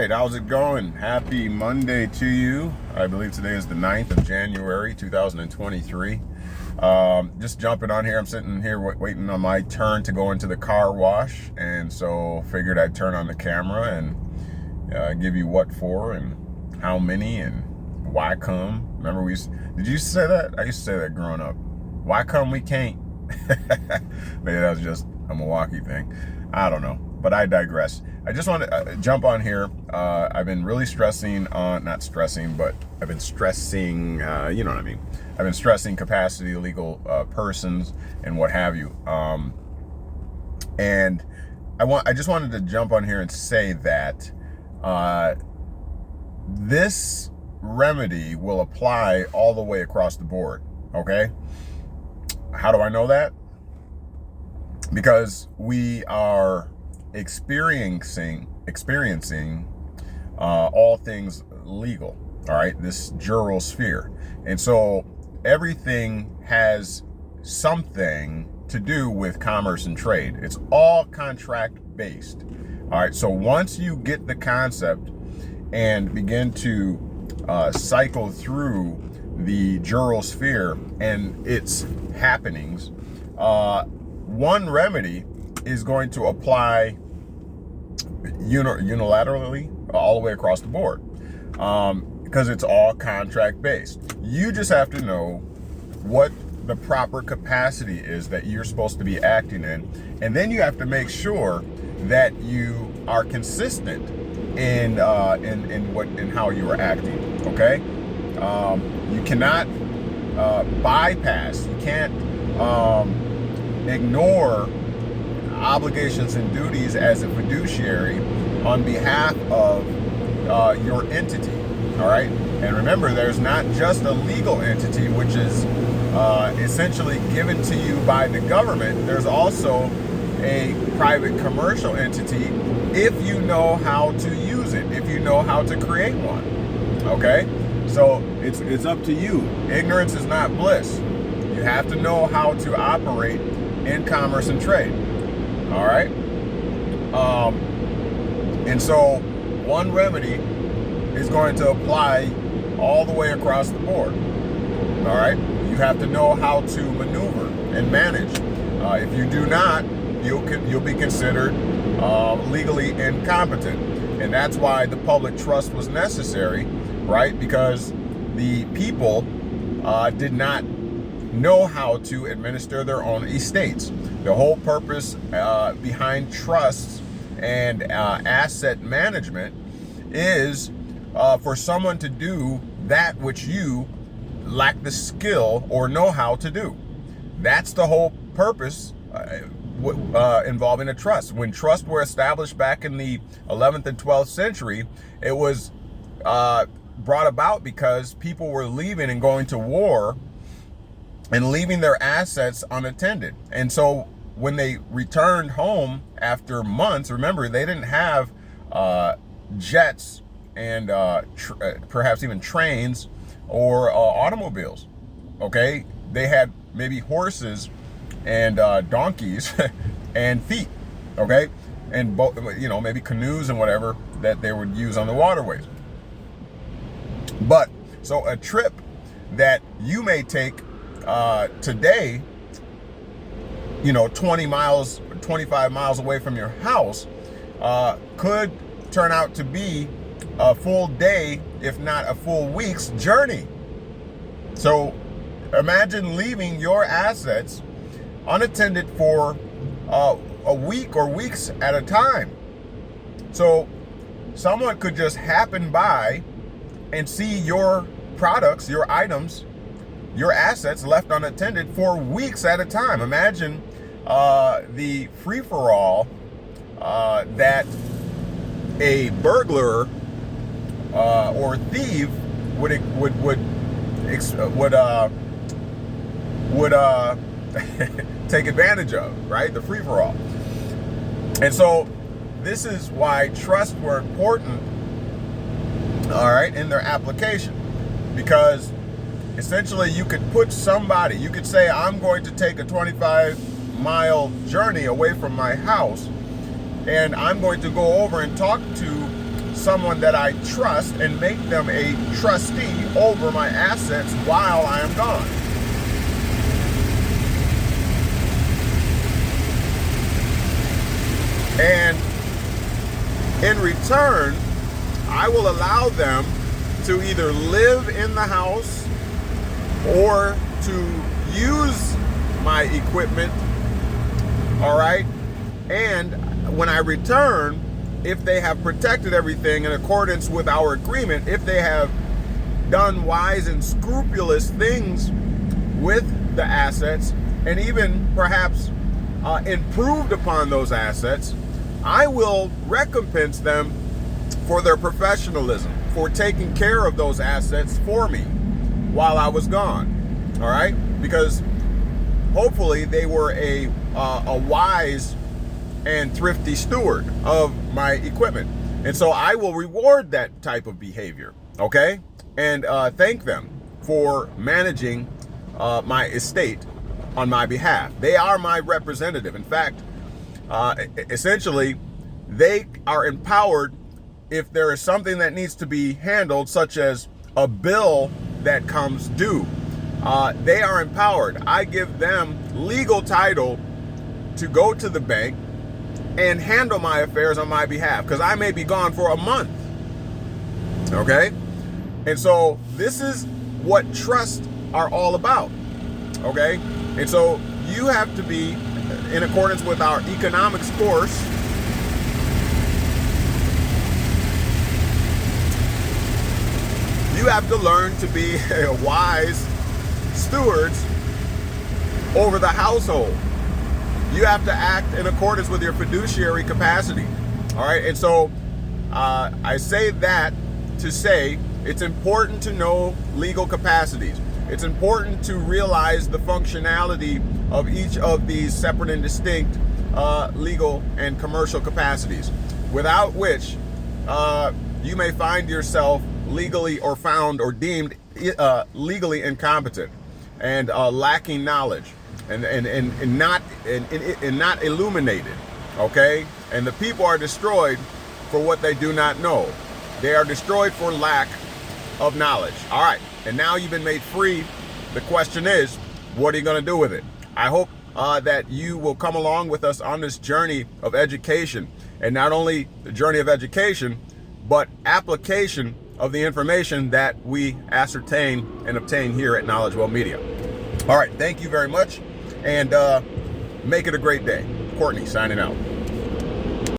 right, how's it going? Happy Monday to you. I believe today is the 9th of January, 2023. Just jumping on here. I'm sitting here waiting on my turn to go into the car wash, and so figured I'd turn on the camera and give you what for and how many and why come. Remember did you say that? I used to say that growing up. Why come we can't? Maybe that was just a Milwaukee thing. I don't know, but I digress. I just want to jump on here. I've been really stressing on, not stressing, but I've been stressing, you know what I mean? I've been stressing capacity legal persons and what have you. And I just wanted to jump on here and say that this remedy will apply all the way across the board, okay? How do I know that? Because we are experiencing all things legal, all right, this jural sphere. And so everything has something to do with commerce and trade. It's all contract based. All right, so once you get the concept and begin to cycle through the jural sphere and its happenings, one remedy is going to apply unilaterally all the way across the board, because it's all contract based. You just have to know what the proper capacity is that you're supposed to be acting in, and then you have to make sure that you are consistent in how you are acting. Okay, you cannot bypass. You can't ignore obligations and duties as a fiduciary on behalf of your entity. All right, and remember, there's not just a legal entity, which is essentially given to you by the government. There's also a private commercial entity if you know how to use it, if you know how to create one. Okay, so it's up to you. Ignorance is not bliss. You have to know how to operate in commerce and trade. All right, and so one remedy is going to apply all the way across the board. All right, you have to know how to maneuver and manage. If you do not, you'll be considered legally incompetent, and that's why the public trust was necessary, right? Because the people did not know how to administer their own estates. The whole purpose behind trusts and asset management is for someone to do that which you lack the skill or know how to do. That's the whole purpose involving a trust. When trusts were established back in the 11th and 12th century, it was brought about because people were leaving and going to war and leaving their assets unattended. And so when they returned home after months, remember, they didn't have jets and perhaps even trains or automobiles. Okay, they had maybe horses and donkeys and feet. Okay, and maybe canoes and whatever that they would use on the waterways. But so a trip that you may take today, 20 miles, 25 miles away from your house, could turn out to be a full day, if not a full week's journey. So imagine leaving your assets unattended for a week or weeks at a time. So someone could just happen by and see your products, your items, your assets left unattended for weeks at a time. Imagine the free-for-all that a burglar or thief would take advantage of, right? The free-for-all. And so this is why trusts were important, all right, in their application, because essentially you could put somebody, you could say, I'm going to take a 25-mile journey away from my house, and I'm going to go over and talk to someone that I trust and make them a trustee over my assets while I am gone. And in return, I will allow them to either live in the house or to use my equipment, all right? And when I return, if they have protected everything in accordance with our agreement, if they have done wise and scrupulous things with the assets, and even perhaps improved upon those assets, I will recompense them for their professionalism, for taking care of those assets for me while I was gone, all right? Because hopefully they were a wise and thrifty steward of my equipment. And so I will reward that type of behavior, okay? And thank them for managing my estate on my behalf. They are my representative. In fact, essentially, they are empowered if there is something that needs to be handled, such as a bill that comes due. They are empowered. I give them legal title to go to the bank and handle my affairs on my behalf, because I may be gone for a month. Okay? And so this is what trusts are all about. Okay? And so you have to be in accordance with our economics course. You have to learn to be wise stewards over the household. You have to act in accordance with your fiduciary capacity. All right. And so I say that to say it's important to know legal capacities. It's important to realize the functionality of each of these separate and distinct legal and commercial capacities, without which you may find yourself legally or found or deemed legally incompetent and lacking knowledge. And not illuminated, okay? And the people are destroyed for what they do not know. They are destroyed for lack of knowledge. All right, and now you've been made free. The question is, what are you going to do with it? I hope that you will come along with us on this journey of education, and not only the journey of education, but application of the information that we ascertain and obtain here at Knowledge Well Media. All right, thank you very much. And make it a great day. Courtney signing out.